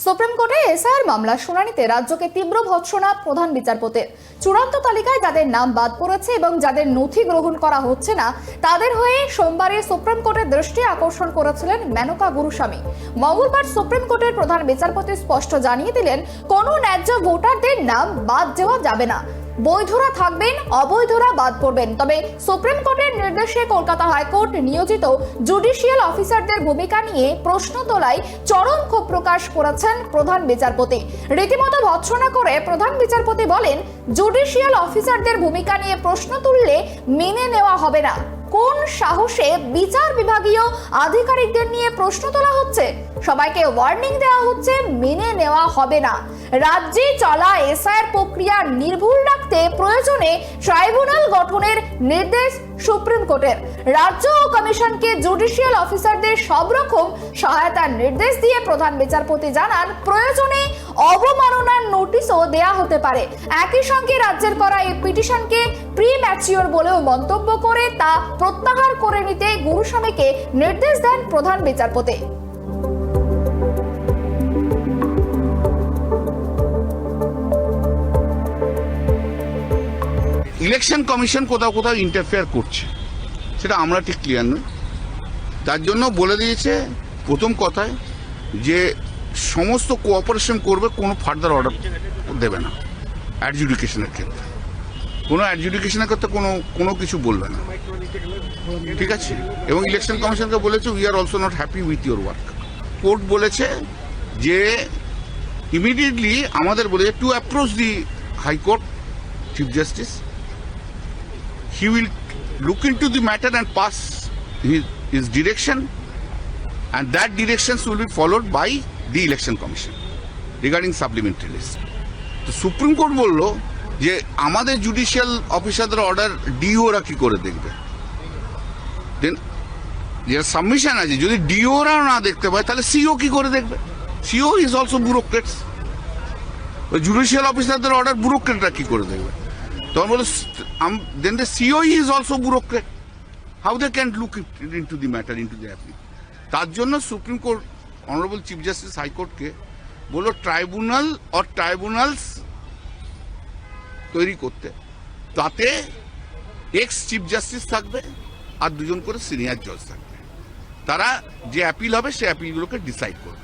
Supreme কোর্টে SIR মামলার শুনানিতে রাজ্যকে তীব্র ভৎসনা প্রধান বিচারপতির। চূড়ান্ত তালিকায় যাদের নাম বাদ পড়েছে এবং যাদের নথি গ্রহণ করা হচ্ছে না তাদের হয়ে সোমবারে সুপ্রিম কোর্টের দৃষ্টি আকর্ষণ করেছিলেন মেনকা গুরুস্বামী। মঙ্গলবার সুপ্রিম কোর্টের প্রধান বিচারপতি স্পষ্ট জানিয়ে দিলেন, কোনো ন্যায্য ভোটারদের নাম বাদ দেওয়া যাবে না। বৈধরা থাকবেন, অবৈধরা বাদ পড়বেন। তবে সুপ্রিম কোর্টের নির্দেশে কলকাতা হাইকোর্ট নিয়োজিত জুডিশিয়াল অফিসারদের ভূমিকা নিয়ে প্রশ্ন তোলায় চরম ক্ষোভ প্রকাশ করেছেন প্রধান বিচারপতি। রীতিমতো ভৎসনা করে প্রধান বিচারপতি বলেন, জুডিশিয়াল অফিসারদের ভূমিকা নিয়ে প্রশ্ন তুললে মেনে নেওয়া হবে না। কোন সাহসে বিচার বিভাগীয় আধিকারিকদের নিয়ে প্রশ্ন তোলা হচ্ছে? সবাইকে ওয়ার্নিং দেওয়া হচ্ছে, মেনে নেওয়া হবে না। রাজ্যে চলা এসআইআর প্রক্রিয়া নির্ভুল রাখতে প্রয়োজনে ট্রাইব্যুনাল গঠনের নির্দেশ সুপ্রিম কোর্টের। রাজ্য ও কমিশনকে জুডিশিয়াল অফিসারদের সব রকম সহায়তার নির্দেশ দিয়ে প্রধান বিচারপতি জানান, প্রয়োজনে অবমাননার নোটিশও দেয়া হতে পারে। একই সঙ্গে রাজ্যের করা এই পিটিশনকে প্রিম্যাচিওর বলেও মন্তব্য করে তা প্রত্যাহার করে নিতে গুরুস্বামীকে নির্দেশ দেন প্রধান বিচারপতি। ইলেকশন কমিশন কোথাও কোথাও ইন্টারফেয়ার করছে, সেটা আমরা ঠিক ক্লিয়ার নই। তার জন্য বলে দিয়েছে প্রথম কথায় যে সমস্ত কোঅপারেশন করবে, কোনো ফার্দার অর্ডার দেবে না অ্যাডজুডিকেশনের ক্ষেত্রে। কোনো অ্যাডজুডিকেশনের ক্ষেত্রে কোনো কিছু বলবে না, ঠিক আছে? এবং ইলেকশন কমিশনকে বলেছে, we are also not happy with your work. Court বলেছে যে ইমিডিয়েটলি আমাদের বলেছে to approach the high court chief justice, he will look into the matter and pass his direction, and that directions will be followed by the election commission regarding supplementary list. তো supreme court বলল যে আমাদের judicial অফিসারদের order ডিওরা কি করে দেখবে? দেন যে submission আছে, যদি ডিওরা না দেখতে পায় তাহলে সিও কি করে দেখবে? CO is also bureaucrats. Judicial অফিসারদের অর্ডার ব্যুরোক্রেটরা কি করে দেখবে? তখন বলে then the COE is also bureaucrat. How they can look into the matter, into the application? তার জন্য supreme court honourable chief justice হাইকোর্টকে বলল ট্রাইব্যুনাল অর ট্রাইব্যুনালস তৈরি করতে, তাতে এক্স চিফ জাস্টিস থাকবে আর দুজন করে সিনিয়র জজ থাকবে। তারা যে অ্যাপিল হবে সে অ্যাপিলগুলোকে ডিসাইড করবে।